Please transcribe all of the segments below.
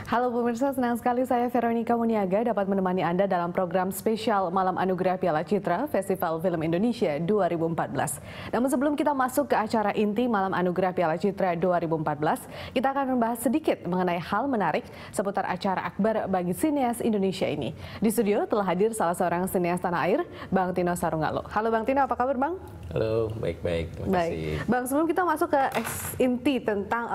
Halo pemirsa, senang sekali saya Veronica Muniaga dapat menemani Anda dalam program spesial Malam Anugerah Piala Citra Festival Film Indonesia 2014. Namun sebelum kita masuk ke acara inti Malam Anugerah Piala Citra 2014, kita akan membahas sedikit mengenai hal menarik seputar acara akbar bagi sineas Indonesia ini. Di studio telah hadir salah seorang sineas tanah air, Bang Tino Sarungalo. Halo Bang Tino, apa kabar Bang? Halo, baik-baik. Terima kasih. Bang, sebelum kita masuk ke inti tentang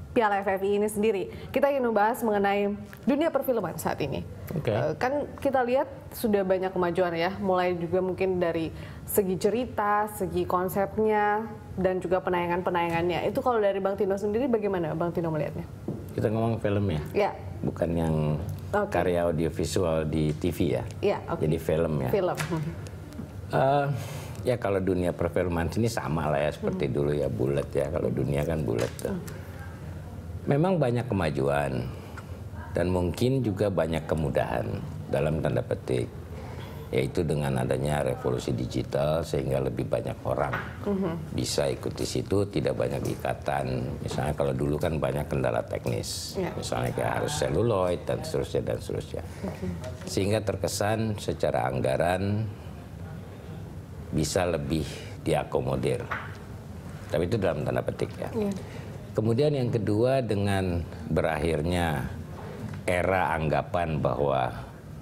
Piala FFI ini sendiri, kita ingin membahas mengenai dunia perfilman saat ini. Kan kita lihat sudah banyak kemajuan ya, mulai juga mungkin dari segi cerita, segi konsepnya, dan juga penayangan-penayangannya. Itu kalau dari Bang Tino sendiri bagaimana Bang Tino melihatnya? Kita ngomong film ya? Ya. Bukan yang karya audiovisual di TV ya? Ya, Jadi film ya? Film. Ya kalau dunia perfilman ini sama lah ya, seperti dulu ya, bulat ya. Kalau dunia kan bulat tuh. Memang banyak kemajuan dan mungkin juga banyak kemudahan dalam tanda petik, yaitu dengan adanya revolusi digital sehingga lebih banyak orang bisa ikut di situ, tidak banyak ikatan. Misalnya kalau dulu kan banyak kendala teknis, misalnya kayak harus seluloid dan seterusnya. Sehingga terkesan secara anggaran bisa lebih diakomodir, tapi itu dalam tanda petik ya. Kemudian yang kedua, dengan berakhirnya era anggapan bahwa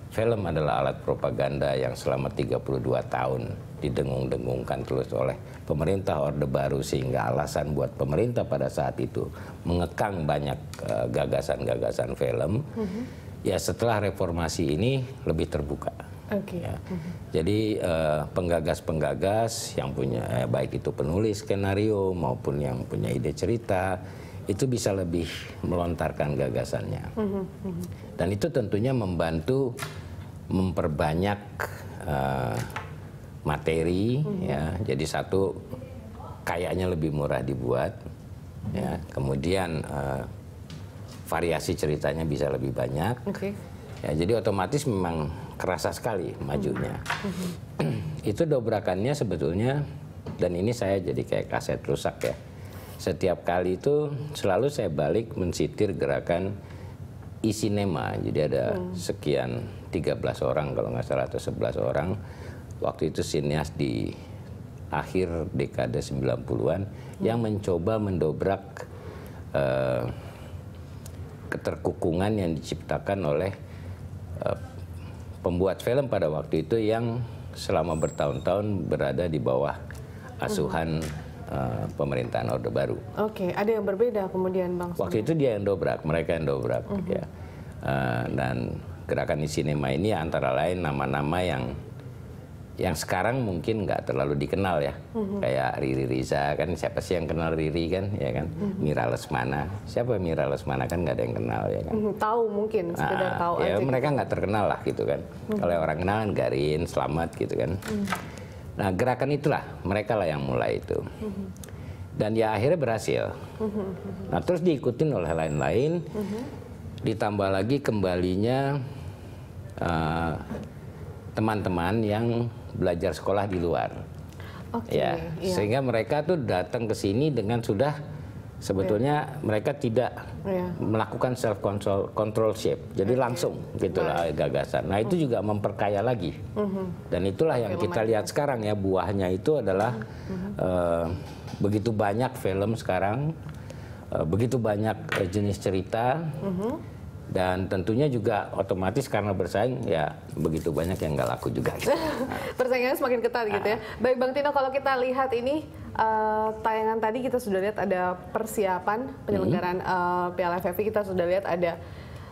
film adalah alat propaganda yang selama 32 tahun didengung-dengungkan terus oleh pemerintah Orde Baru, sehingga alasan buat pemerintah pada saat itu mengekang banyak gagasan-gagasan film. Ya setelah reformasi ini lebih terbuka. Ya. Jadi penggagas-penggagas yang punya baik itu penulis skenario maupun yang punya ide cerita itu bisa lebih melontarkan gagasannya. Dan itu tentunya membantu memperbanyak materi ya. Jadi satu, kayaknya lebih murah dibuat ya. Kemudian variasi ceritanya bisa lebih banyak. Ya, jadi otomatis memang kerasa sekali majunya. Itu dobrakannya sebetulnya, dan ini saya jadi kayak kaset rusak ya. Setiap kali itu selalu saya balik mensitir gerakan e-cinema. Jadi ada sekian 13 orang kalau nggak salah atau 11 orang. Waktu itu sineas di akhir dekade 90-an yang mencoba mendobrak keterkukungan yang diciptakan oleh pembuat film pada waktu itu yang selama bertahun-tahun berada di bawah asuhan pemerintahan Orde Baru. Ada yang berbeda kemudian Bang? Waktu itu dia yang dobrak, mereka yang dobrak. Ya. Dan gerakan di sinema ini antara lain nama-nama yang sekarang mungkin nggak terlalu dikenal ya. Kayak Riri Riza, kan siapa sih yang kenal Riri kan, ya kan? Mira Lesmana, siapa Mira Lesmana, kan nggak ada yang kenal ya kan? Tahu mungkin, sekedar tahu ya, aja. mereka nggak terkenal lah gitu kan. Kalau orang kenal kan Garin, Slamet gitu kan. Nah gerakan itulah, mereka lah yang mulai itu. Dan ya akhirnya berhasil. Nah terus diikutin oleh lain-lain, ditambah lagi kembalinya teman-teman yang belajar sekolah di luar, sehingga mereka tuh datang ke sini dengan sudah sebetulnya mereka tidak melakukan self controlship, jadi langsung gitulah gagasan. Nah itu juga memperkaya lagi, dan itulah yang kita lihat sekarang ya, buahnya itu adalah begitu banyak film sekarang, begitu banyak jenis cerita. Dan tentunya juga otomatis karena bersaing ya begitu banyak yang nggak laku juga. Persaingannya semakin ketat gitu ya. Baik Bang Tino, kalau kita lihat ini tayangan tadi kita sudah lihat ada persiapan penyelenggaraan Piala FFI, kita sudah lihat ada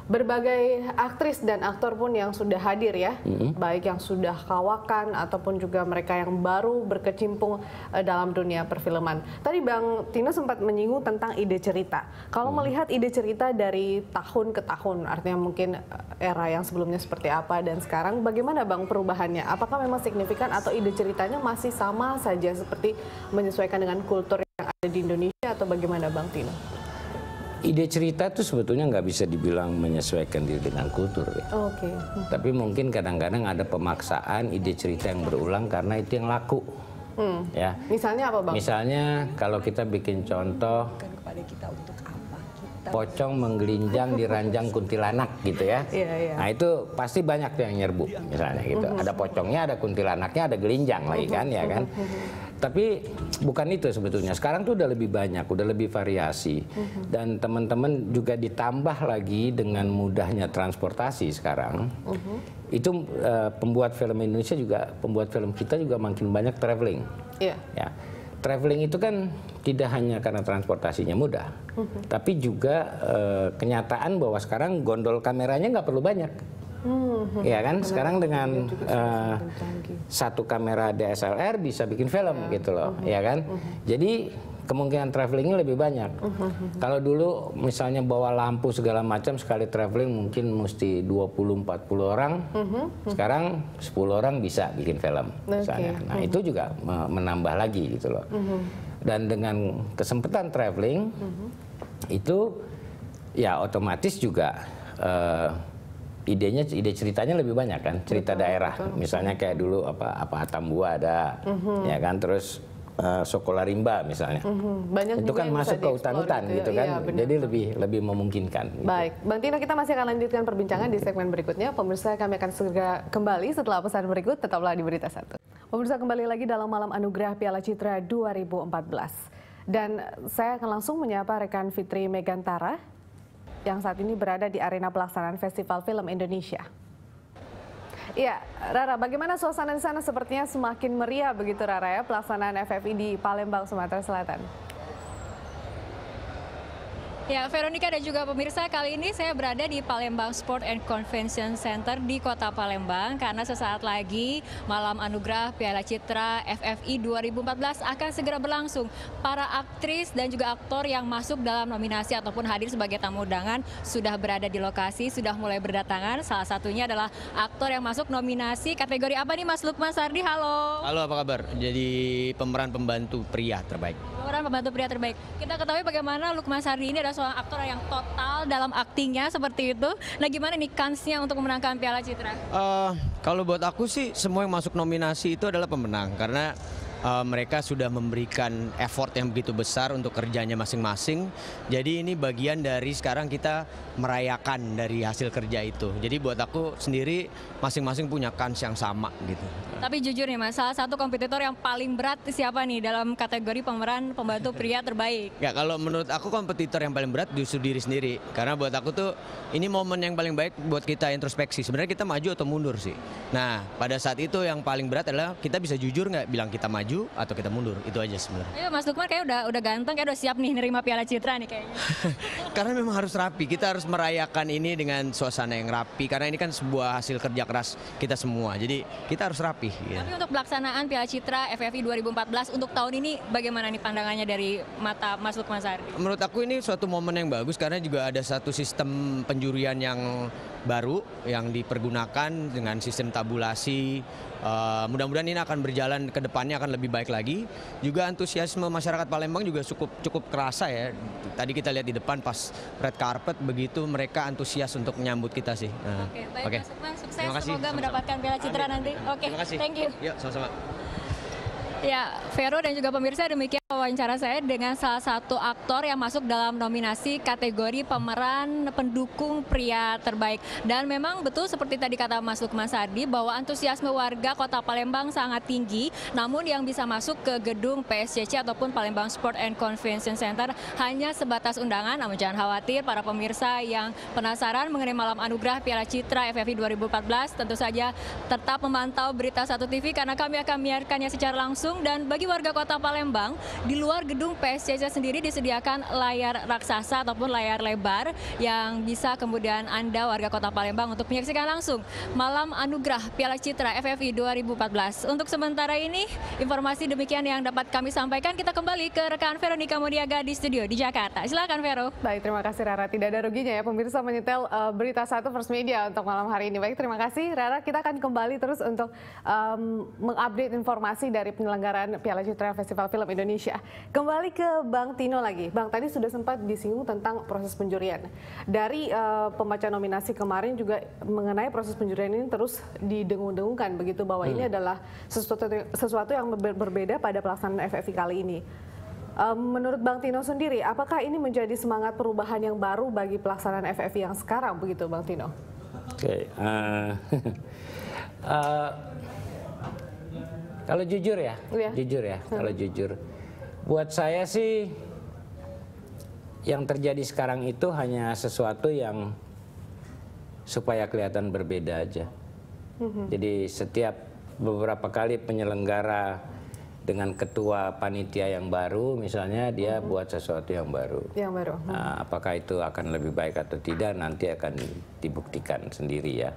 berbagai aktris dan aktor pun yang sudah hadir ya, baik yang sudah kawakan ataupun juga mereka yang baru berkecimpung dalam dunia perfilman. Tadi Bang Tino sempat menyinggung tentang ide cerita. Kalau melihat ide cerita dari tahun ke tahun, artinya mungkin era yang sebelumnya seperti apa dan sekarang bagaimana Bang perubahannya? Apakah memang signifikan atau ide ceritanya masih sama saja seperti menyesuaikan dengan kultur yang ada di Indonesia, atau bagaimana Bang Tino? Ide cerita itu sebetulnya nggak bisa dibilang menyesuaikan diri dengan kultur ya. Tapi mungkin kadang-kadang ada pemaksaan ide cerita yang berulang karena itu yang laku. Ya. Misalnya apa Bang? Misalnya kalau kita bikin contoh, kepada kita untuk apa? pocong menggelinjang di ranjang kuntilanak gitu ya. Nah itu pasti banyak tuh yang nyerbu misalnya gitu. Ada pocongnya, ada kuntilanaknya, ada gelinjang lagi kan ya kan. Tapi bukan itu sebetulnya. Sekarang tuh udah lebih banyak, udah lebih variasi. Dan teman-teman juga ditambah lagi dengan mudahnya transportasi sekarang. Itu pembuat film Indonesia juga, pembuat film kita juga makin banyak traveling. Ya. Traveling itu kan tidak hanya karena transportasinya mudah, tapi juga kenyataan bahwa sekarang gondol kameranya nggak perlu banyak. Ya kan, sekarang dengan satu kamera DSLR bisa bikin film gitu loh, ya kan. Jadi kemungkinan travelingnya lebih banyak. Kalau dulu misalnya bawa lampu segala macam, sekali traveling mungkin mesti 20-40 orang. Sekarang 10 orang bisa bikin film misalnya. Nah itu juga menambah lagi gitu loh. Dan dengan kesempatan traveling itu ya otomatis juga ide ceritanya lebih banyak kan, cerita daerah. Misalnya kayak dulu apa Atambua ada, ya kan, terus Sokolarimba misalnya. Banyak itu kan masuk ke hutan-hutan gitu kan, iya, jadi lebih memungkinkan. Baik, Bang Tino, kita masih akan lanjutkan perbincangan di segmen berikutnya. Pemirsa, kami akan segera kembali setelah pesan berikut. Tetaplah di Berita Satu. Pemirsa, kembali lagi dalam Malam Anugerah Piala Citra 2014. Dan saya akan langsung menyapa rekan Fitri Megantara yang saat ini berada di arena pelaksanaan Festival Film Indonesia. Iya, Rara, bagaimana suasana di sana? Sepertinya semakin meriah begitu, Rara, ya, pelaksanaan FFI di Palembang, Sumatera Selatan. Ya, Veronica dan juga pemirsa, kali ini saya berada di Palembang Sport and Convention Center di Kota Palembang karena sesaat lagi Malam Anugerah Piala Citra FFI 2014 akan segera berlangsung. Para aktris dan juga aktor yang masuk dalam nominasi ataupun hadir sebagai tamu undangan sudah berada di lokasi, sudah mulai berdatangan. Salah satunya adalah aktor yang masuk nominasi kategori apa nih, Mas Lukman Sardi? Halo. Halo, apa kabar? Jadi pemeran pembantu pria terbaik. Pemeran pembantu pria terbaik. Kita ketahui bagaimana Lukman Sardi ini adalah seorang aktor yang total dalam aktingnya seperti itu. Nah, gimana nih kansnya untuk memenangkan Piala Citra? Kalau buat aku sih semua yang masuk nominasi itu adalah pemenang karena mereka sudah memberikan effort yang begitu besar untuk kerjanya masing-masing. Jadi ini bagian dari sekarang kita merayakan dari hasil kerja itu. Jadi buat aku sendiri masing-masing punya kans yang sama gitu. Tapi jujur nih Mas, salah satu kompetitor yang paling berat siapa nih dalam kategori pemeran pembantu pria terbaik? Ya, kalau menurut aku kompetitor yang paling berat justru diri sendiri. Karena buat aku tuh ini momen yang paling baik buat kita introspeksi. Sebenarnya kita maju atau mundur sih. Nah, pada saat itu yang paling berat adalah kita bisa jujur nggak bilang kita maju atau kita mundur. Itu aja sebenarnya. Ayo Mas Lukman kayak udah ganteng, kayak udah siap nih nerima Piala Citra nih kayaknya. Karena memang harus rapi. Kita harus merayakan ini dengan suasana yang rapi. Karena ini kan sebuah hasil kerja keras kita semua. Jadi kita harus rapi. Ya. Tapi untuk pelaksanaan Piala Citra FFI 2014 untuk tahun ini bagaimana nih pandangannya dari mata Mas Lukman Sardi? Menurut aku ini suatu momen yang bagus karena juga ada satu sistem penjurian yang baru yang dipergunakan dengan sistem tabulasi. Mudah-mudahan ini akan berjalan ke depannya akan lebih baik lagi. Juga antusiasme masyarakat Palembang juga cukup kerasa ya. Tadi kita lihat di depan pas red carpet begitu mereka antusias untuk menyambut kita sih. Oke, baik Mas Lukman, sukses. Terima kasih. Semoga mendapatkan Piala Citra nanti. Oke, terima kasih. thank you. Yuk, sama-sama. Ya, Vero dan juga pemirsa, demikian wawancara saya dengan salah satu aktor yang masuk dalam nominasi kategori pemeran pendukung pria terbaik. Dan memang betul seperti tadi kata Mas Lukman Sardi bahwa antusiasme warga Kota Palembang sangat tinggi. Namun yang bisa masuk ke gedung PSCC ataupun Palembang Sport and Convention Center hanya sebatas undangan. Namun jangan khawatir para pemirsa yang penasaran mengenai Malam Anugerah Piala Citra FFI 2014, tentu saja tetap memantau Berita Satu TV karena kami akan menyiarkannya secara langsung. Dan bagi warga Kota Palembang, di luar gedung PSCC sendiri disediakan layar raksasa ataupun layar lebar yang bisa kemudian Anda warga Kota Palembang untuk menyaksikan langsung Malam Anugerah Piala Citra FFI 2014. Untuk sementara ini, informasi demikian yang dapat kami sampaikan. Kita kembali ke rekan Veronica Modiaga di studio di Jakarta. Silakan Vero. Baik, terima kasih Rara. Tidak ada ruginya ya pemirsa menyetel Berita Satu First Media untuk malam hari ini. Baik, terima kasih Rara. Kita akan kembali terus untuk mengupdate informasi dari penyelenggaraan Piala Citra Festival Film Indonesia. Kembali ke Bang Tino lagi. Bang, tadi sudah sempat disinggung tentang proses penjurian. Dari pembaca nominasi kemarin juga mengenai proses penjurian ini terus didengung-dengungkan begitu bahwa ini adalah sesuatu yang berbeda pada pelaksanaan FFI kali ini. Menurut Bang Tino sendiri, apakah ini menjadi semangat perubahan yang baru bagi pelaksanaan FFI yang sekarang, begitu Bang Tino? Oke, kalau jujur ya, kalau jujur, buat saya sih yang terjadi sekarang itu hanya sesuatu yang supaya kelihatan berbeda aja. Jadi setiap beberapa kali penyelenggara dengan ketua panitia yang baru, misalnya dia buat sesuatu yang baru. Nah, apakah itu akan lebih baik atau tidak nanti akan dibuktikan sendiri ya.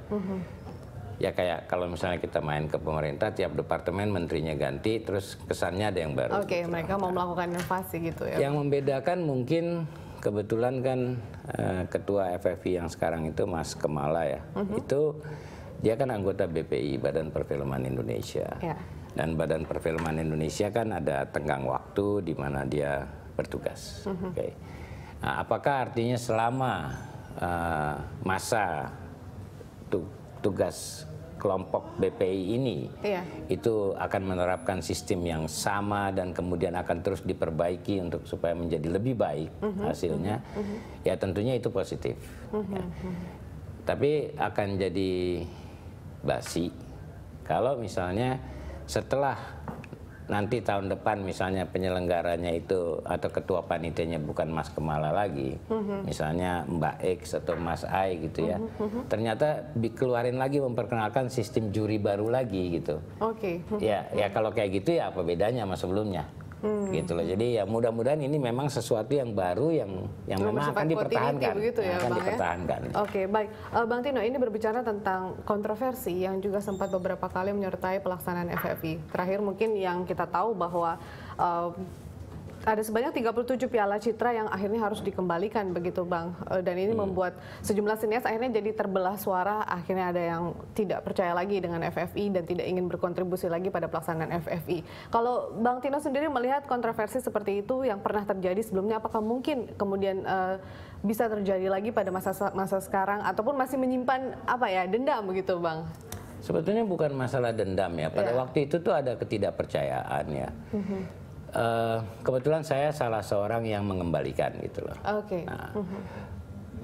Ya kayak kalau misalnya kita main ke pemerintah, tiap departemen menterinya ganti, terus kesannya ada yang baru. Oke, gitu. Mereka mau melakukan inovasi gitu ya. Yang membedakan mungkin kebetulan kan ketua FFI yang sekarang itu Mas Kemala ya, itu dia kan anggota BPI, Badan Perfilman Indonesia. Dan Badan Perfilman Indonesia kan ada tenggang waktu di mana dia bertugas. Nah, apakah artinya selama masa tugas kelompok BPI ini itu akan menerapkan sistem yang sama dan kemudian akan terus diperbaiki untuk supaya menjadi lebih baik hasilnya? Ya tentunya itu positif. Tapi akan jadi basi kalau misalnya setelah nanti tahun depan misalnya penyelenggaranya itu atau ketua panitianya bukan Mas Kemala lagi, misalnya Mbak X atau Mas Ai gitu ya, ternyata dikeluarin lagi memperkenalkan sistem juri baru lagi gitu. Ya kalau kayak gitu ya apa bedanya sama sebelumnya? Gitu loh. Jadi ya mudah-mudahan ini memang sesuatu yang baru yang memang akan dipertahankan. Dipertahankan. Oke, baik. Bang Tino, ini berbicara tentang kontroversi yang juga sempat beberapa kali menyertai pelaksanaan FFI. Terakhir mungkin yang kita tahu bahwa ada sebanyak 37 piala citra yang akhirnya harus dikembalikan begitu Bang. Dan ini membuat sejumlah sinias akhirnya jadi terbelah suara, akhirnya ada yang tidak percaya lagi dengan FFI dan tidak ingin berkontribusi lagi pada pelaksanaan FFI. Kalau Bang Tino sendiri melihat kontroversi seperti itu yang pernah terjadi sebelumnya, apakah mungkin kemudian bisa terjadi lagi pada masa sekarang ataupun masih menyimpan dendam begitu Bang? Sebetulnya bukan masalah dendam ya. Pada waktu itu tuh ada ketidakpercayaan ya. Kebetulan saya salah seorang yang mengembalikan gitu loh.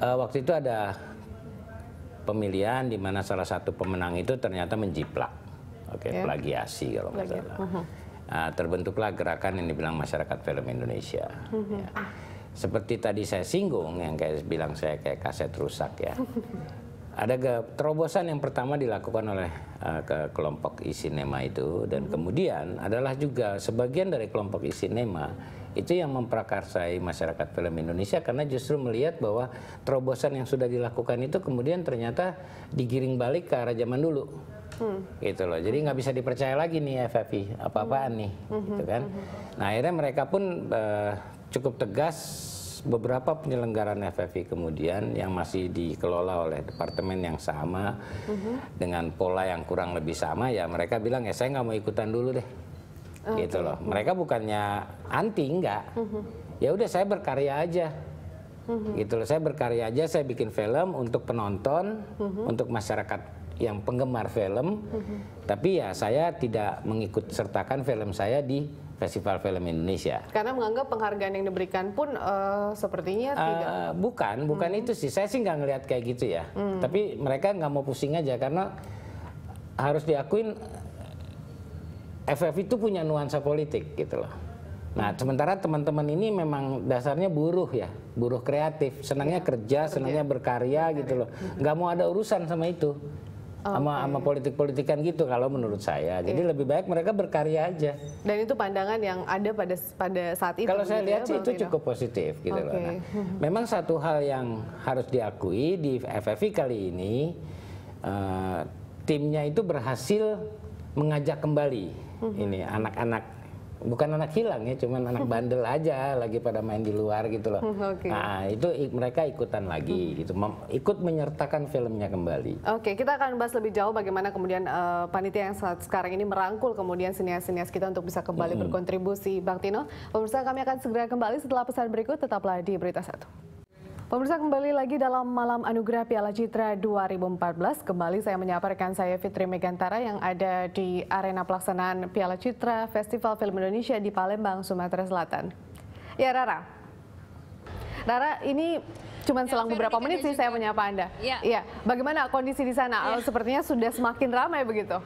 Waktu itu ada pemilihan di mana salah satu pemenang itu ternyata menjiplak, plagiasi kalau nggak salah. Terbentuklah gerakan yang dibilang Masyarakat Film Indonesia. Seperti tadi saya singgung, yang kayak bilang saya kayak kaset rusak ya. Ada terobosan yang pertama dilakukan oleh kelompok Isinema itu, dan kemudian adalah juga sebagian dari kelompok Isinema itu yang memprakarsai Masyarakat Film Indonesia karena justru melihat bahwa terobosan yang sudah dilakukan itu kemudian ternyata digiring balik ke arah zaman dulu. Gitu loh. Jadi nggak bisa dipercaya lagi nih FFI, apa-apaan nih, gitu kan. Nah, akhirnya mereka pun cukup tegas. Beberapa penyelenggaraan FFI kemudian yang masih dikelola oleh departemen yang sama dengan pola yang kurang lebih sama, ya mereka bilang ya saya nggak mau ikutan dulu deh, gitu loh. Mereka bukannya anti, enggak, ya udah saya berkarya aja, gitu loh. Saya berkarya aja, saya bikin film untuk penonton, untuk masyarakat yang penggemar film, tapi ya saya tidak mengikut sertakan film saya di Festival Film Indonesia. Karena menganggap penghargaan yang diberikan pun sepertinya tidak. Bukan itu sih. Saya sih nggak ngelihat kayak gitu ya. Tapi mereka nggak mau pusing aja karena harus diakuin FFI itu punya nuansa politik gitu loh. Nah, sementara teman-teman ini memang dasarnya buruh ya, buruh kreatif, senangnya kerja, senangnya berkarya gitu loh. Nggak mau ada urusan sama itu. Sama politik-politikan gitu kalau menurut saya. Jadi lebih baik mereka berkarya aja. Dan itu pandangan yang ada pada saat itu. Kalau saya lihat sih itu cukup positif gitu loh. Nah, memang satu hal yang harus diakui di FFI kali ini, timnya itu berhasil mengajak kembali ini anak-anak. Bukan anak hilang ya, cuman anak bandel aja lagi pada main di luar gitu loh. Nah, itu mereka ikutan lagi gitu, ikut menyertakan filmnya kembali. Kita akan bahas lebih jauh bagaimana kemudian panitia yang sekarang ini merangkul kemudian sinias-sinias kita untuk bisa kembali berkontribusi. Bang Tino, pemirsa, kami akan segera kembali setelah pesan berikut, tetaplah di Berita Satu. Pemirsa, kembali lagi dalam Malam Anugerah Piala Citra 2014. Kembali saya menyapa rekan saya Fitri Megantara yang ada di arena pelaksanaan Piala Citra Festival Film Indonesia di Palembang, Sumatera Selatan. Ya Rara. Rara, ini cuman selang beberapa menit sih saya menyapa Anda. Iya. Bagaimana kondisi di sana? Sepertinya sudah semakin ramai begitu.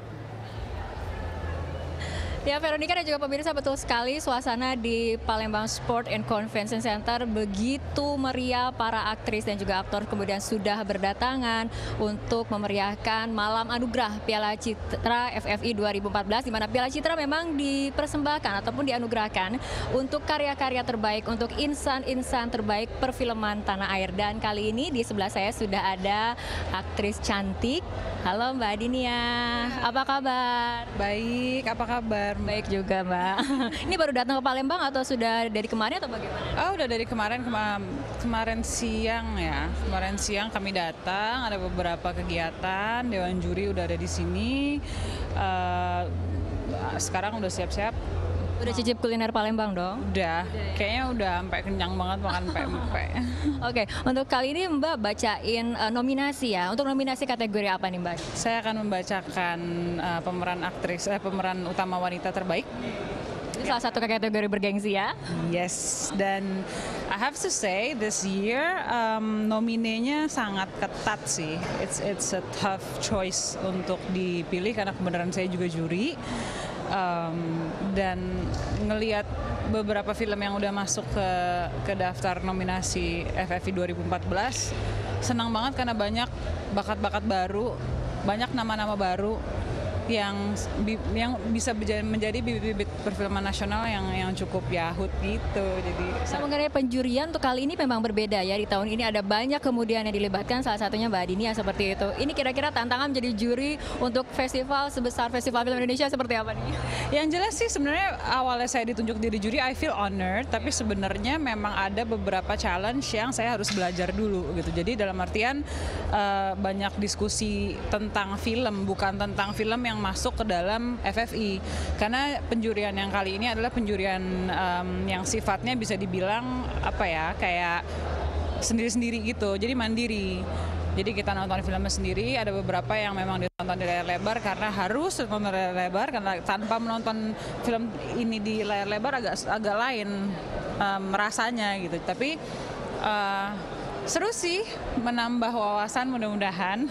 Ya, Veronica dan juga pemirsa, betul sekali suasana di Palembang Sport and Convention Center begitu meriah. Para aktris dan juga aktor kemudian sudah berdatangan untuk memeriahkan malam anugerah Piala Citra FFI 2014, di mana Piala Citra memang dipersembahkan ataupun dianugerahkan untuk karya-karya terbaik, untuk insan-insan terbaik perfilman tanah air. Dan kali ini di sebelah saya sudah ada aktris cantik. Halo Mbak Dinia, apa kabar? Baik, apa kabar? Baik juga Mbak. Ini baru datang ke Palembang atau sudah dari kemarin atau bagaimana? Oh, udah dari kemarin siang ya. Kemarin siang kami datang, ada beberapa kegiatan, Dewan Juri udah ada di sini. Sekarang udah siap-siap. Udah cicip kuliner Palembang dong? Udah, kayaknya udah sampai kenyang banget makan pempek. Oke, untuk kali ini Mbak bacain nominasi ya. Untuk nominasi kategori apa nih Mbak? Saya akan membacakan pemeran utama wanita terbaik. Ini salah satu kategori bergengsi ya? Yes, dan I have to say this year nominenya sangat ketat sih. It's a tough choice untuk dipilih karena kebenaran saya juga juri. Dan ngelihat beberapa film yang udah masuk ke daftar nominasi FFI 2014, senang banget karena banyak bakat-bakat baru, banyak nama-nama baru yang bisa menjadi bibit-bibit perfilman nasional yang cukup yahut gitu. Jadi mengenai penjurian untuk kali ini memang berbeda ya. Di tahun ini ada banyak kemudian yang dilibatkan, salah satunya Mbak Dinia seperti itu. Ini kira-kira tantangan menjadi juri untuk festival sebesar Festival Film Indonesia seperti apa nih? Yang jelas sih sebenarnya awalnya saya ditunjuk jadi juri, I feel honored, tapi sebenarnya memang ada beberapa challenge yang saya harus belajar dulu gitu. Jadi dalam artian banyak diskusi tentang film, bukan tentang film yang masuk ke dalam FFI, karena penjurian yang kali ini adalah penjurian yang sifatnya bisa dibilang apa ya, kayak sendiri-sendiri gitu, jadi mandiri. Jadi kita nonton filmnya sendiri, ada beberapa yang memang ditonton di layar lebar karena harus nonton di layar lebar, karena tanpa menonton film ini di layar lebar agak lain rasanya gitu. Tapi seru sih, menambah wawasan mudah-mudahan.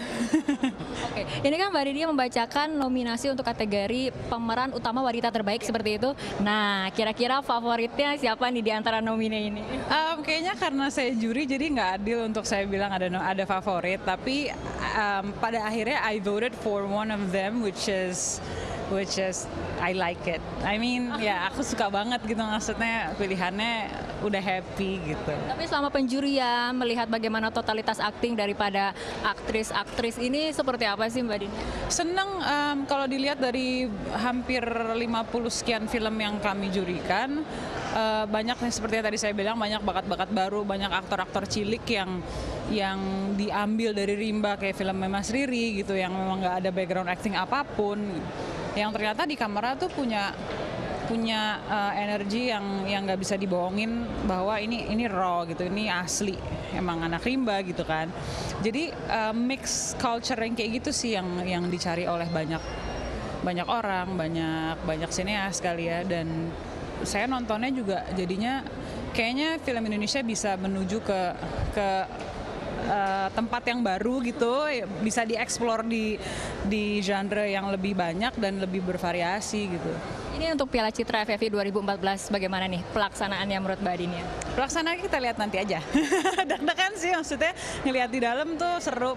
Oke, ini kan Mbak Dinia membacakan nominasi untuk kategori pemeran utama wanita terbaik seperti itu. Nah, kira-kira favoritnya siapa nih di antara nomine ini? Kayaknya karena saya juri jadi nggak adil untuk saya bilang ada favorit. Tapi pada akhirnya I voted for one of them, which is I like it. I mean, ya aku suka banget gitu, maksudnya pilihannya udah happy gitu. Tapi selama penjurian melihat bagaimana totalitas akting daripada aktris-aktris ini seperti apa sih Mbak Dini? Seneng kalau dilihat dari hampir 50 sekian film yang kami jurikan, banyak seperti yang tadi saya bilang, banyak bakat-bakat baru, banyak aktor-aktor cilik yang diambil dari rimba kayak filmnya Mas Riri gitu, yang memang nggak ada background acting apapun, yang ternyata di kamera tuh punya energi yang nggak bisa dibohongin, bahwa ini raw gitu, ini asli, emang anak rimba gitu kan. Jadi mix culture yang kayak gitu sih yang dicari oleh banyak orang, banyak sineas kali ya. Dan saya nontonnya juga jadinya kayaknya film Indonesia bisa menuju ke tempat yang baru gitu, bisa dieksplor di genre yang lebih banyak dan lebih bervariasi gitu. Ini untuk Piala Citra FFI 2014 bagaimana nih pelaksanaannya menurut Mbak Dinia? Pelaksanaan kita lihat nanti aja. Deg-degan sih, maksudnya ngelihat di dalam tuh seru,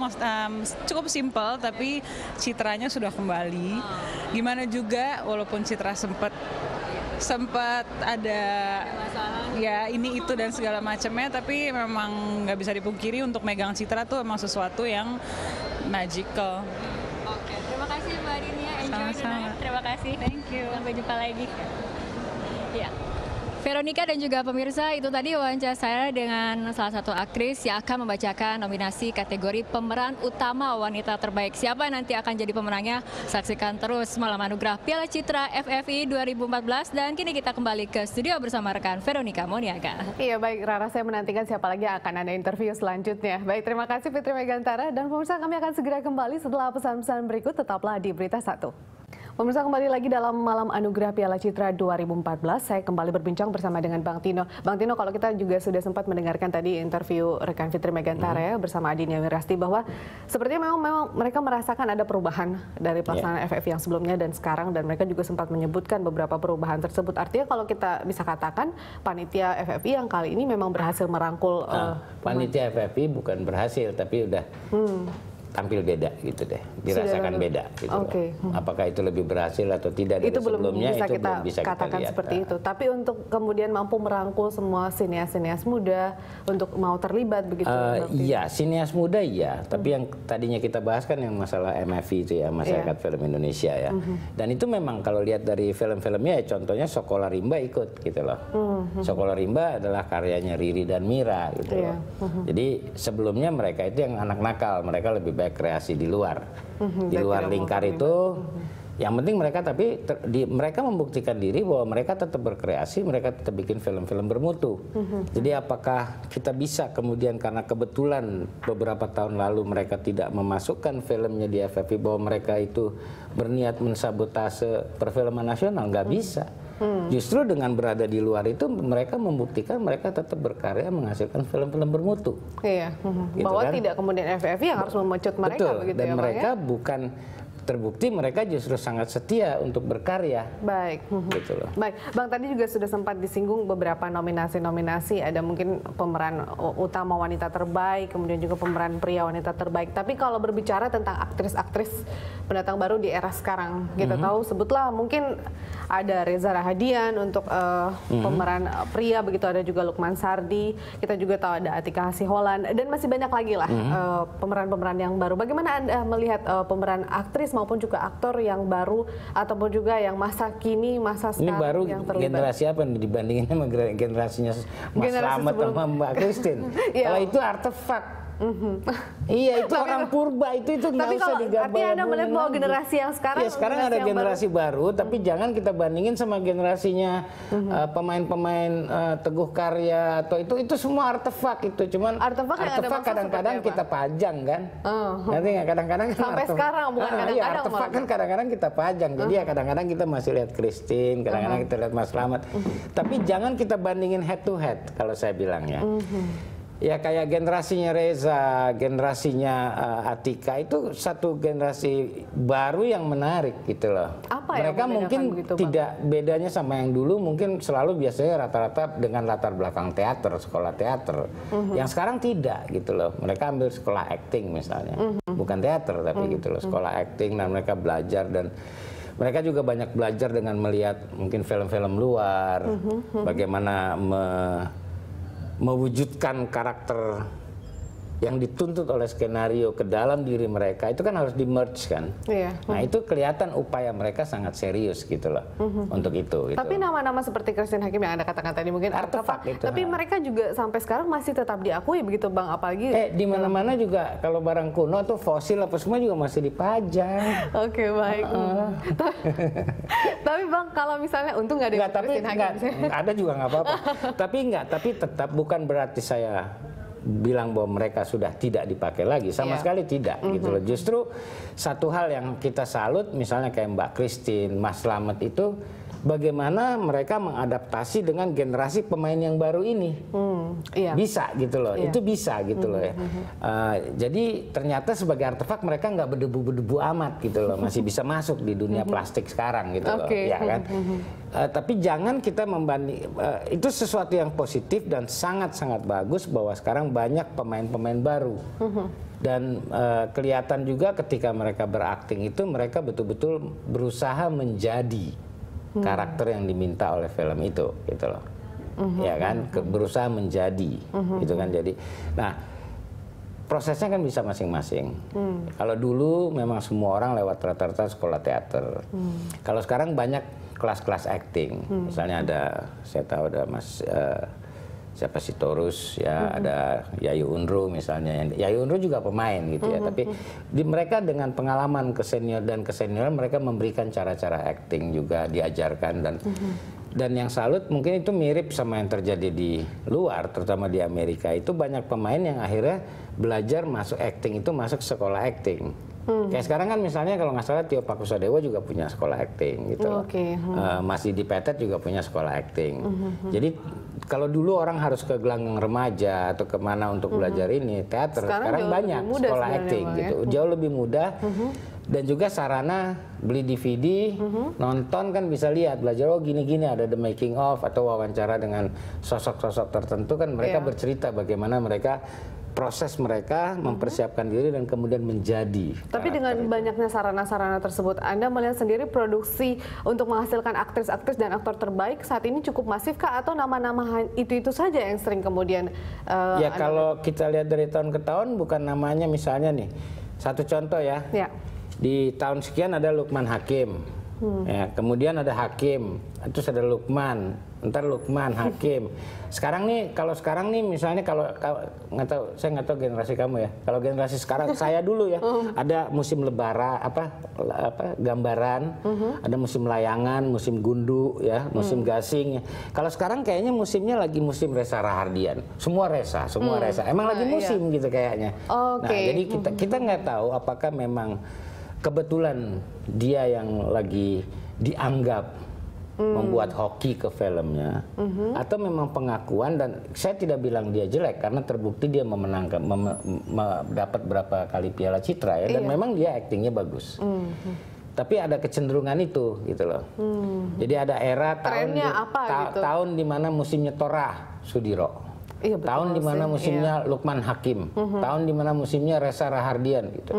cukup simpel tapi citranya sudah kembali. Gimana juga walaupun citra sempat ada ya ini itu dan segala macamnya, tapi memang nggak bisa dipungkiri untuk megang citra tuh emang sesuatu yang magical. Oke, terima kasih Mbak Dinia, enjoy the night. Terima kasih. Thank you. Sampai jumpa lagi. Ya. Veronica dan juga pemirsa, itu tadi wawancara saya dengan salah satu aktris yang akan membacakan nominasi kategori pemeran utama wanita terbaik. Siapa yang nanti akan jadi pemenangnya? Saksikan terus Malam Anugerah Piala Citra FFI 2014. Dan kini kita kembali ke studio bersama rekan Veronica Moniaga. Iya baik Rara, saya menantikan siapa lagi yang akan ada interview selanjutnya. Baik, terima kasih Fitri Megantara. Dan pemirsa, kami akan segera kembali setelah pesan-pesan berikut. Tetaplah di Berita 1. Pemirsa, kembali lagi dalam Malam Anugerah Piala Citra 2014. Saya kembali berbincang bersama dengan Bang Tino. Bang Tino, kalau kita juga sudah sempat mendengarkan tadi interview rekan Fitri Megantara ya, bersama Adinia Wirasti, bahwa sepertinya memang mereka merasakan ada perubahan dari pelaksanaan FFV yang sebelumnya dan sekarang, dan mereka juga sempat menyebutkan beberapa perubahan tersebut. Artinya kalau kita bisa katakan panitia FFV yang kali ini memang berhasil merangkul panitia FFV bukan berhasil, tapi udah tampil beda gitu deh, dirasakan beda gitu loh. Apakah itu lebih berhasil atau tidak dari sebelumnya, itu belum bisa kita katakan lihat. Seperti itu. Tapi untuk kemudian mampu merangkul semua sinias-sinias muda untuk mau terlibat begitu. Iya, sinias muda iya, tapi yang tadinya kita bahas kan yang masalah MFI itu ya, Masyarakat Film Indonesia ya. Dan itu memang kalau lihat dari film-filmnya ya, contohnya Sekolah Rimba ikut gitu loh. Sekolah Rimba adalah karyanya Riri dan Mira gitu loh. Jadi sebelumnya mereka itu yang anak nakal, mereka lebih baik kreasi di luar, di luar lingkar itu. Yang penting mereka mereka membuktikan diri bahwa mereka tetap berkreasi, mereka tetap bikin film-film bermutu. Jadi apakah kita bisa kemudian karena kebetulan beberapa tahun lalu mereka tidak memasukkan filmnya di FFV bahwa mereka itu berniat mensabotase perfilman nasional? Nggak bisa. Justru dengan berada di luar itu mereka membuktikan mereka tetap berkarya menghasilkan film-film bermutu. Iya, gitu bahwa kan? Tidak kemudian FFV yang harus memecut mereka. Betul, begitu dan ya, mereka Bang, ya? bukan terbukti, mereka justru sangat setia untuk berkarya. Baik, gitu loh. Baik, Bang, tadi juga sudah sempat disinggung beberapa nominasi-nominasi, ada mungkin pemeran utama wanita terbaik, kemudian juga pemeran pria wanita terbaik. Tapi kalau berbicara tentang aktris-aktris pendatang baru di era sekarang, kita tahu sebutlah mungkin ada Reza Rahadian untuk pemeran pria, begitu ada juga Lukman Sardi, kita juga tahu ada Atika Hasiholan, dan masih banyak lagi lah pemeran-pemeran yang baru. Bagaimana Anda melihat pemeran aktris maupun juga aktor yang baru ataupun juga yang masa kini, masa sekarang ini baru yang terlibat? generasi apa nih dibandingin sama generasinya Mas Slamet sama Mbak Christine? Kalau itu artefak. Iya, itu orang purba, itu nggak usah digabung. Tapi Anda melihat bahwa generasi yang sekarang, ya sekarang ada generasi baru, tapi jangan kita bandingin sama generasinya pemain-pemain Teguh Karya atau itu semua artefak itu. Cuman artefak kadang-kadang kita pajang kan. Nanti nggak kadang-kadang kan sampai sekarang bukan kadang-kadang. Iya, artefak kan kadang-kadang kita pajang. Jadi ya kadang-kadang kita masih lihat Christine, kadang-kadang kita lihat Mas Slamet. Tapi jangan kita bandingin head to head kalau saya bilang ya. Ya kayak generasinya Reza, generasinya Atika itu satu generasi baru yang menarik gitu loh. Apa mereka mungkin begitu, tidak bedanya sama yang dulu, mungkin selalu biasanya rata-rata dengan latar belakang teater, sekolah teater. Yang sekarang tidak gitu loh. Mereka ambil sekolah acting misalnya, bukan teater tapi gitu loh, sekolah acting, dan mereka belajar, dan mereka juga banyak belajar dengan melihat mungkin film-film luar, bagaimana mewujudkan karakter yang dituntut oleh skenario ke dalam diri mereka, itu kan harus di-merge kan. Nah itu kelihatan upaya mereka sangat serius gitu loh untuk itu. Tapi nama-nama seperti Christine Hakim yang Anda katakan tadi mungkin artefak itu. Tapi mereka juga sampai sekarang masih tetap diakui begitu Bang, apalagi di mana-mana juga kalau barang kuno tuh fosil apa semua juga masih dipajang. Oke, baik. Tapi Bang, kalau misalnya untung nggak ada Christine Hakim. Ada juga nggak apa-apa. Tapi tetap bukan berarti saya bilang bahwa mereka sudah tidak dipakai lagi, sama sekali tidak gitu loh. Justru satu hal yang kita salut misalnya kayak Mbak Christine, Mas Slamet itu bagaimana mereka mengadaptasi dengan generasi pemain yang baru ini. Bisa gitu loh, itu bisa gitu loh ya. Jadi ternyata sebagai artefak mereka nggak berdebu-berdebu amat gitu loh, masih bisa masuk di dunia plastik sekarang gitu loh, ya kan. Tapi jangan kita membanding, itu sesuatu yang positif dan sangat-sangat bagus bahwa sekarang banyak pemain-pemain baru. Dan kelihatan juga ketika mereka berakting itu mereka betul-betul berusaha menjadi karakter yang diminta oleh film itu gitu loh. Ya kan, berusaha menjadi gitu kan. Jadi nah prosesnya kan bisa masing-masing. Kalau dulu memang semua orang lewat rata-rata sekolah teater. Kalau sekarang banyak kelas-kelas acting. Misalnya ada, saya tahu ada Mas siapa sih, Torus ya, ada Yayu Unru misalnya. Yayu Unru juga pemain gitu ya, tapi mereka dengan pengalaman kesenior dan kesenioran mereka memberikan cara-cara acting juga diajarkan, dan yang salut mungkin itu mirip sama yang terjadi di luar, terutama di Amerika. Itu banyak pemain yang akhirnya belajar masuk acting itu masuk sekolah acting. Kayak sekarang kan misalnya kalau nggak salah Tio Pakusadewo juga punya sekolah acting gitu. Mas Didi Petet juga punya sekolah acting. Jadi kalau dulu orang harus ke gelanggang remaja atau kemana untuk belajar ini teater, sekarang banyak sekolah acting gitu. Jauh lebih mudah. Dan juga sarana beli DVD, nonton kan bisa lihat, belajar oh gini-gini ada the making of atau wawancara dengan sosok-sosok tertentu kan mereka bercerita bagaimana mereka proses mereka mempersiapkan diri dan kemudian menjadi. Tapi dengan banyaknya sarana-sarana tersebut, Anda melihat sendiri produksi untuk menghasilkan aktris-aktris dan aktor terbaik saat ini cukup masif kah atau nama-nama itu saja yang sering kemudian ya kalau kita lihat dari tahun ke tahun bukan namanya misalnya nih. Satu contoh ya. Di tahun sekian ada Lukman Hakim, ya, kemudian ada Hakim, terus ada Lukman, ntar Lukman Hakim. Sekarang nih, kalau sekarang nih misalnya kalau nggak tahu, saya nggak tahu generasi kamu ya. Kalau generasi sekarang saya dulu ya, ada musim lebara apa gambaran, ada musim layangan, musim gundu ya, musim gasing. Kalau sekarang kayaknya musimnya lagi musim Reza Rahardian, semua Reza. Emang lagi musim gitu kayaknya. Nah, jadi kita nggak tahu apakah memang kebetulan dia yang lagi dianggap membuat hoki ke filmnya atau memang pengakuan dan saya tidak bilang dia jelek karena terbukti dia memenangkan dapat berapa kali Piala Citra ya dan memang dia aktingnya bagus. Tapi ada kecenderungan itu gitu loh. Jadi ada era tahun di mana musimnya Tora Sudiro. Tahun di mana musimnya Lukman Hakim, tahun di mana musimnya Reza Rahardian gitu.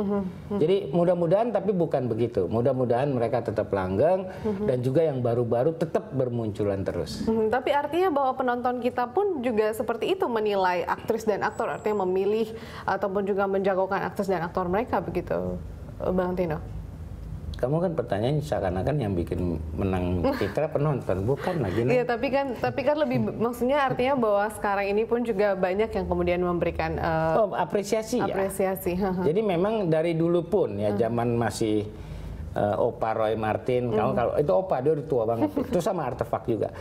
Jadi mudah-mudahan tapi bukan begitu. Mudah-mudahan mereka tetap langgeng dan juga yang baru-baru tetap bermunculan terus. Tapi artinya bahwa penonton kita pun juga seperti itu menilai aktris dan aktor, artinya memilih ataupun juga menjagokan aktris dan aktor mereka begitu, Bang Tino. Kamu kan pertanyaan seakan-akan yang bikin menang Citra penonton, bukan lagi. Iya, tapi kan lebih maksudnya artinya bahwa sekarang ini pun juga banyak yang kemudian memberikan apresiasi. Jadi memang dari dulu pun ya zaman masih Opa Roy Martin, kalau itu Opa dia udah tua banget, itu sama Artefak juga.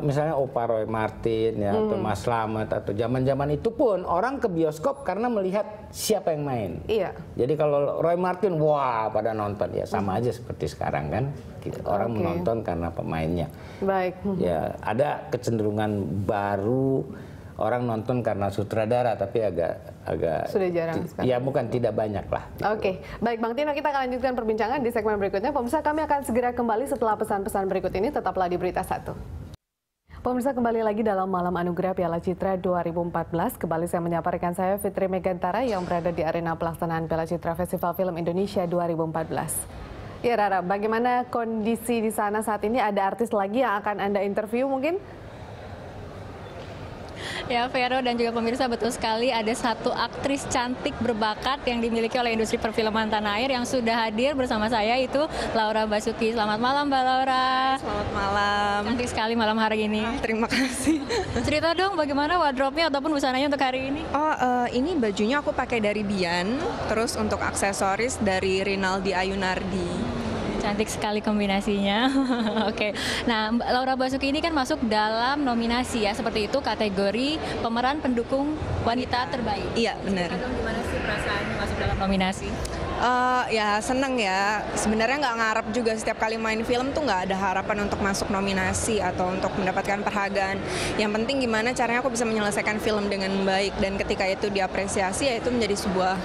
Misalnya Opa Roy Martin ya atau Mas Slamet atau zaman-zaman itu pun orang ke bioskop karena melihat siapa yang main. Iya. Jadi kalau Roy Martin wah pada nonton ya sama aja seperti sekarang kan, orang menonton karena pemainnya. Baik. Ya ada kecenderungan baru. Orang nonton karena sutradara tapi agak sudah jarang sekali. Ya bukan tidak banyak lah. Oke, baik Bang Tino, kita akan lanjutkan perbincangan di segmen berikutnya. Pemirsa, kami akan segera kembali setelah pesan-pesan berikut ini. Tetaplah di Berita 1. Pemirsa, kembali lagi dalam Malam Anugerah Piala Citra 2014. Kembali saya menyapa rekan saya Fitri Megantara yang berada di arena pelaksanaan Piala Citra Festival Film Indonesia 2014. Ya Rara, bagaimana kondisi di sana saat ini? Ada artis lagi yang akan Anda interview mungkin? Ya, Vero dan juga pemirsa, betul sekali ada satu aktris cantik berbakat yang dimiliki oleh industri perfilman tanah air yang sudah hadir bersama saya, itu Laura Basuki. Selamat malam Mbak Laura. Selamat malam. Cantik sekali malam hari ini. Terima kasih. Cerita dong bagaimana wardrobe-nya ataupun busananya untuk hari ini? Ini bajunya aku pakai dari Bian, terus untuk aksesoris dari Rinaldi Ayunardi. Cantik sekali kombinasinya. Oke. Nah, Laura Basuki ini kan masuk dalam nominasi ya, seperti itu, kategori pemeran pendukung wanita terbaik. Iya, benar. Gimana sih perasaannya masuk dalam nominasi? Ya seneng ya. Sebenarnya nggak ngarep juga, setiap kali main film tuh nggak ada harapan untuk masuk nominasi atau untuk mendapatkan penghargaan. Yang penting gimana caranya aku bisa menyelesaikan film dengan baik, dan ketika itu diapresiasi ya itu menjadi sebuah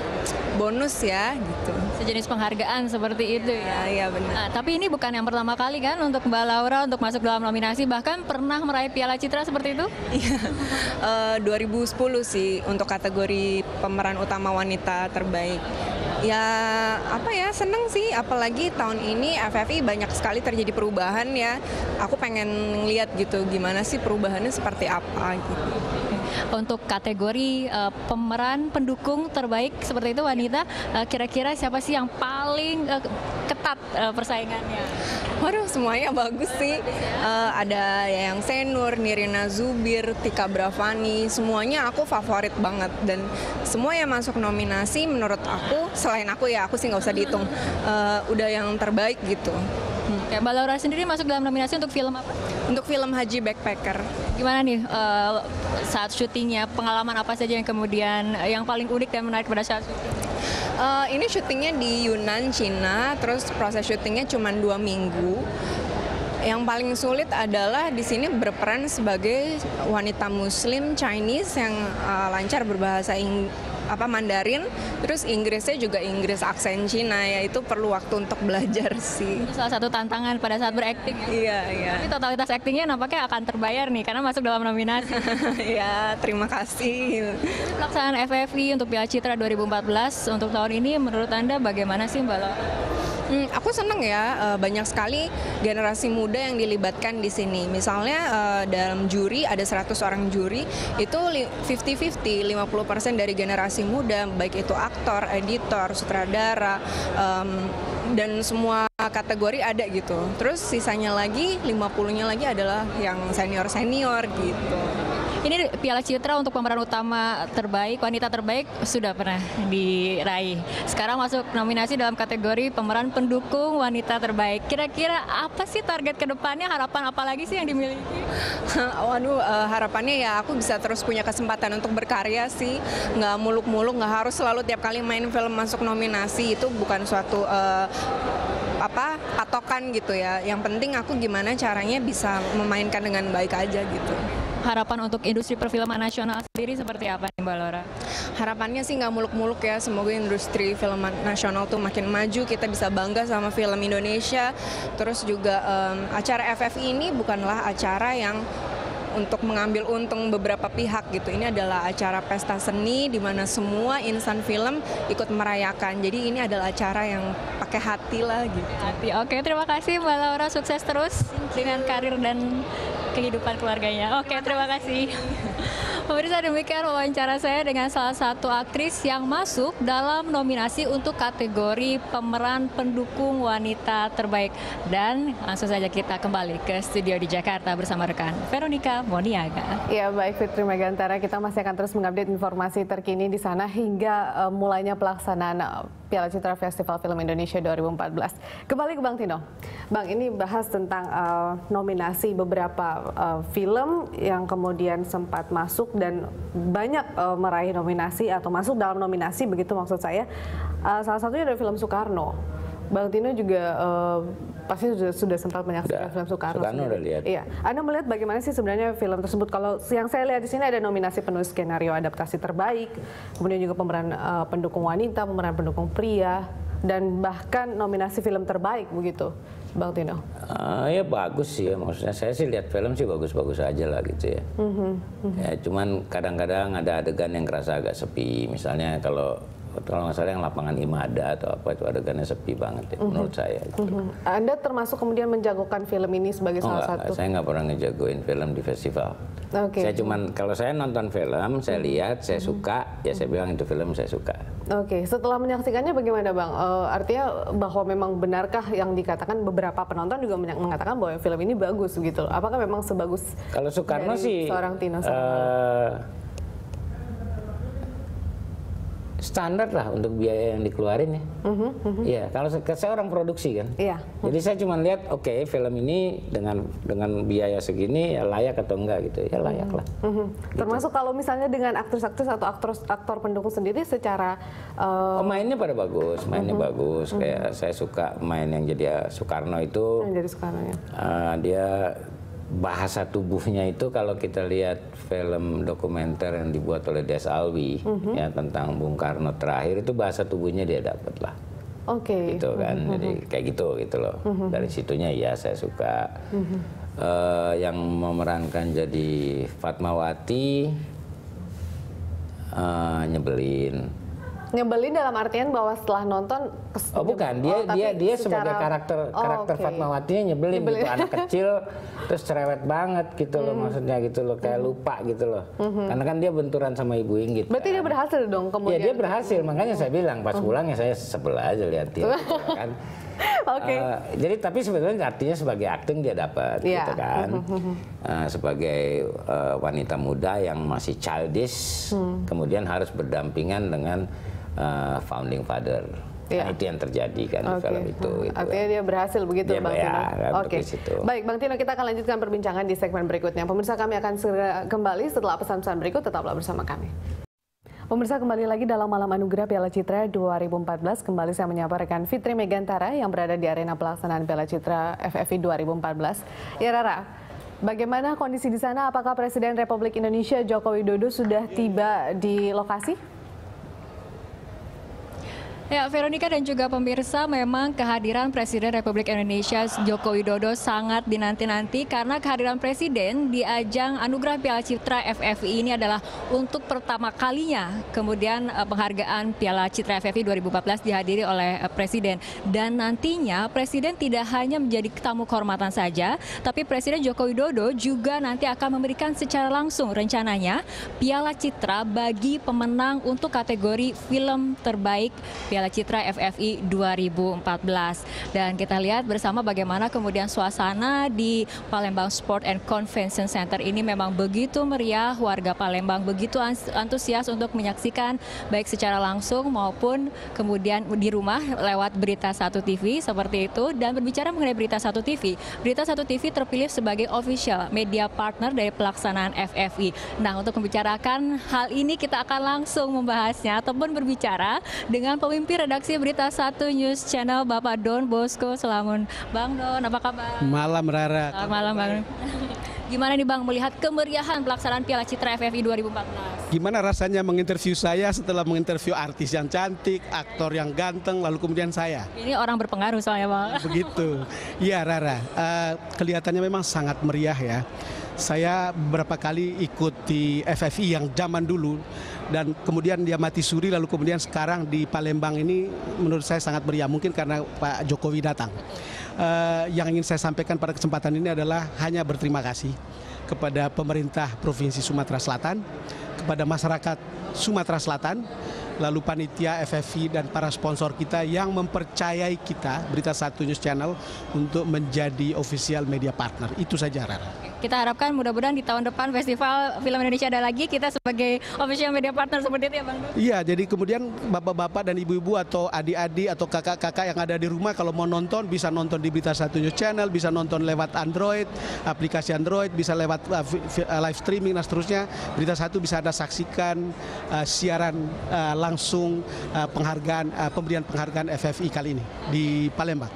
bonus ya gitu. Sejenis penghargaan seperti itu ya. Iya benar. Nah, tapi ini bukan yang pertama kali kan untuk Mbak Laura untuk masuk dalam nominasi, bahkan pernah meraih Piala Citra seperti itu? Iya. 2010 sih untuk kategori pemeran utama wanita terbaik. Ya apa ya, seneng sih, apalagi tahun ini FFI banyak sekali terjadi perubahan ya. Aku pengen lihat gitu gimana sih perubahannya seperti apa gitu. Untuk kategori pemeran pendukung terbaik seperti itu wanita, kira-kira siapa sih yang paling ketat persaingannya? Waduh, semuanya bagus sih. Ada Yayang Senur, Nirina Zubir, Tika Bravani, semuanya aku favorit banget. Dan semua yang masuk nominasi menurut aku, selain aku ya, aku sih nggak usah dihitung, udah yang terbaik gitu. Ya, Mbak Laura sendiri masuk dalam nominasi untuk film apa? Untuk film Haji Backpacker. Gimana nih saat syutingnya, pengalaman apa saja yang kemudian yang paling unik dan menarik pada saat syuting? Ini syutingnya di Yunnan, Cina, terus proses syutingnya cuma 2 minggu. Yang paling sulit adalah di sini berperan sebagai wanita Muslim Chinese yang lancar berbahasa Mandarin, terus Inggrisnya juga Inggris aksen Cina, ya itu perlu waktu untuk belajar sih. Salah satu tantangan pada saat berakting ya? Iya, iya. Tapi totalitas aktingnya nampaknya akan terbayar nih, karena masuk dalam nominasi. Ya, terima kasih. Pelaksanaan FFI untuk Piala Citra 2014 untuk tahun ini menurut Anda bagaimana sih Mbak Laura? Aku seneng ya, banyak sekali generasi muda yang dilibatkan di sini. Misalnya dalam juri ada 100 orang juri, itu 50-50, 50% dari generasi muda, baik itu aktor, editor, sutradara, dan semua kategori ada gitu. Terus sisanya lagi, 50-nya lagi adalah yang senior-senior gitu. Ini Piala Citra untuk pemeran utama terbaik, wanita terbaik sudah pernah diraih. Sekarang masuk nominasi dalam kategori pemeran pendukung wanita terbaik. Kira-kira apa sih target kedepannya? Harapan apa lagi sih yang dimiliki? Waduh, harapannya ya aku bisa terus punya kesempatan untuk berkarya sih. Nggak muluk-muluk, nggak harus selalu tiap kali main film masuk nominasi. Itu bukan suatu patokan gitu ya. Yang penting aku gimana caranya bisa memainkan dengan baik aja gitu. Harapan untuk industri perfilman nasional sendiri seperti apa nih Mbak Laura? Harapannya sih nggak muluk-muluk ya, semoga industri film nasional tuh makin maju, kita bisa bangga sama film Indonesia. Terus juga acara FFI ini bukanlah acara yang untuk mengambil untung beberapa pihak gitu. Ini adalah acara pesta seni di mana semua insan film ikut merayakan. Jadi ini adalah acara yang pakai hati lah gitu. Oke, terima kasih Mbak Laura, sukses terus dengan karir dan kehidupan keluarganya. Oke, terima kasih. Pemirsa, demikian wawancara saya dengan salah satu aktris yang masuk dalam nominasi untuk kategori pemeran pendukung wanita terbaik. Dan langsung saja kita kembali ke studio di Jakarta bersama rekan Veronica Moniaga. Ya, baik Fitri Megantara, kita masih akan terus mengupdate informasi terkini di sana hingga mulainya pelaksanaan Piala Citra Festival Film Indonesia 2014. Kembali ke Bang Tino. Bang, ini bahas tentang nominasi beberapa film yang kemudian sempat masuk dan banyak meraih nominasi atau masuk dalam nominasi, begitu maksud saya. Salah satunya dari film Soekarno. Bang Tino juga pasti sudah sempat menyaksikan film Soekarno. Soekarno udah lihat. Iya. Anda melihat bagaimana sih sebenarnya film tersebut? Kalau yang saya lihat di sini ada nominasi penulis skenario adaptasi terbaik, kemudian juga pemeran pendukung wanita, pemeran pendukung pria, dan bahkan nominasi film terbaik begitu, Bang Tino. Ya bagus sih ya, maksudnya saya sih lihat film sih bagus-bagus aja lah gitu ya. Ya cuman kadang-kadang ada adegan yang kerasa agak sepi, misalnya kalau nggak salah yang lapangan Imada atau apa itu adegannya sepi banget ya, menurut saya. Gitu. Anda termasuk kemudian menjagokan film ini sebagai salah satu? Saya nggak pernah ngejagoin film di festival. Saya cuman kalau saya nonton film, saya lihat, saya suka, ya saya bilang itu film saya suka. Oke, setelah menyaksikannya bagaimana Bang? Artinya bahwa memang benarkah yang dikatakan beberapa penonton juga mengatakan bahwa film ini bagus gitu? Apakah memang sebagus kalau Soekarno sih seorang Tino? Standar lah untuk biaya yang dikeluarin ya. Iya, kalau saya orang produksi kan. Iya. Jadi saya cuma lihat, oke, film ini dengan biaya segini ya layak atau enggak gitu. Ya layak lah. Gitu. Termasuk kalau misalnya dengan aktris-aktris atau aktor pendukung sendiri secara mainnya pada bagus, mainnya bagus. Kayak saya suka main yang jadi Soekarno itu. Yang jadi Soekarno ya. Dia bahasa tubuhnya itu kalau kita lihat film dokumenter yang dibuat oleh Des Alwi ya tentang Bung Karno terakhir, itu bahasa tubuhnya dia dapat lah. Oke. Gitu kan, jadi kayak gitu loh. Dari situnya ya saya suka. Yang memerankan jadi Fatmawati nyebelin. Nyebelin dalam artian bahwa setelah nonton bukan, dia sebagai karakter Fatmawatinya nyebelin gitu, anak kecil terus cerewet banget gitu loh, maksudnya gitu loh, kayak lupa gitu loh. Karena kan dia benturan sama Ibu Inggit. Berarti dia berhasil dong kemudian. Ya dia berhasil, makanya saya bilang pas pulang ya saya sebel aja lihat dia gitu kan. Jadi tapi sebetulnya artinya sebagai akting dia dapat gitu kan. Sebagai wanita muda yang masih childish, kemudian harus berdampingan dengan founding father. Nah, itu yang terjadi kan di film itu. Gitu. Artinya dia berhasil begitu Bang Tino. Oke. Baik Bang Tino, kita akan lanjutkan perbincangan di segmen berikutnya. Pemirsa, kami akan segera kembali setelah pesan-pesan berikut, tetaplah bersama kami. Pemirsa, kembali lagi dalam Malam Anugerah Piala Citra 2014. Kembali saya menyapa rekan Fitri Megantara yang berada di arena pelaksanaan Piala Citra FFI 2014. Ya Rara, bagaimana kondisi di sana? Apakah Presiden Republik Indonesia Joko Widodo sudah tiba di lokasi? Ya, Veronica dan juga pemirsa, memang kehadiran Presiden Republik Indonesia Joko Widodo sangat dinanti-nanti karena kehadiran Presiden di ajang Anugerah Piala Citra FFI ini adalah untuk pertama kalinya. Kemudian penghargaan Piala Citra FFI 2014 dihadiri oleh Presiden. Dan nantinya Presiden tidak hanya menjadi tamu kehormatan saja, tapi Presiden Joko Widodo juga nanti akan memberikan secara langsung rencananya Piala Citra bagi pemenang untuk kategori film terbaik Piala Citra FFI 2014. Dan kita lihat bersama bagaimana kemudian suasana di Palembang Sport and Convention Center ini memang begitu meriah. Warga Palembang begitu antusias untuk menyaksikan baik secara langsung maupun kemudian di rumah lewat Berita Satu TV seperti itu. Dan berbicara mengenai Berita Satu TV, Berita Satu TV terpilih sebagai official media partner dari pelaksanaan FFI. Nah, untuk membicarakan hal ini kita akan langsung membahasnya ataupun berbicara dengan pemimpin redaksi Berita Satu News Channel, Bapak Don Bosco Selamun. Bang Don, apa kabar? Malam Rara. Selamat malam Bang. Gimana nih Bang melihat kemeriahan pelaksanaan Piala Citra FFI 2014? Gimana rasanya menginterview saya setelah menginterview artis yang cantik, aktor yang ganteng, lalu kemudian saya? Ini orang berpengaruh soalnya Bang. Begitu. Iya Rara, kelihatannya memang sangat meriah ya. Saya beberapa kali ikut di FFI yang zaman dulu dan kemudian dia mati suri, lalu kemudian sekarang di Palembang ini menurut saya sangat meriah, mungkin karena Pak Jokowi datang. Yang ingin saya sampaikan pada kesempatan ini adalah hanya berterima kasih kepada pemerintah Provinsi Sumatera Selatan, kepada masyarakat Sumatera Selatan, lalu panitia FFI dan para sponsor kita yang mempercayai kita Berita Satu News Channel untuk menjadi official media partner. Itu saja Rara. Kita harapkan mudah-mudahan di tahun depan Festival Film Indonesia ada lagi, kita sebagai official media partner seperti itu ya Bang. Iya, jadi kemudian bapak-bapak dan ibu-ibu atau adik-adik atau kakak-kakak yang ada di rumah kalau mau nonton bisa nonton di Berita Satu News Channel, bisa nonton lewat Android, aplikasi Android, bisa lewat live streaming dan seterusnya. Berita Satu bisa Anda saksikan siaran langsung pemberian penghargaan FFI kali ini di Palembang.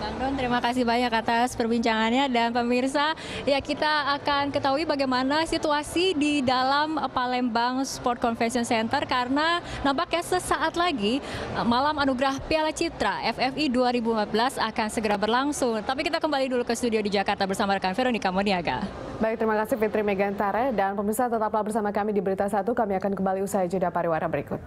Bang Don, terima kasih banyak atas perbincangannya. Dan pemirsa, ya kita akan ketahui bagaimana situasi di dalam Palembang Sport Convention Center karena nampaknya sesaat lagi Malam Anugerah Piala Citra FFI 2014 akan segera berlangsung. Tapi kita kembali dulu ke studio di Jakarta bersama rekan Veronica Moniaga. Baik, terima kasih Fitri Megantara dan pemirsa tetaplah bersama kami di Berita Satu. Kami akan kembali usai jeda pariwara berikut.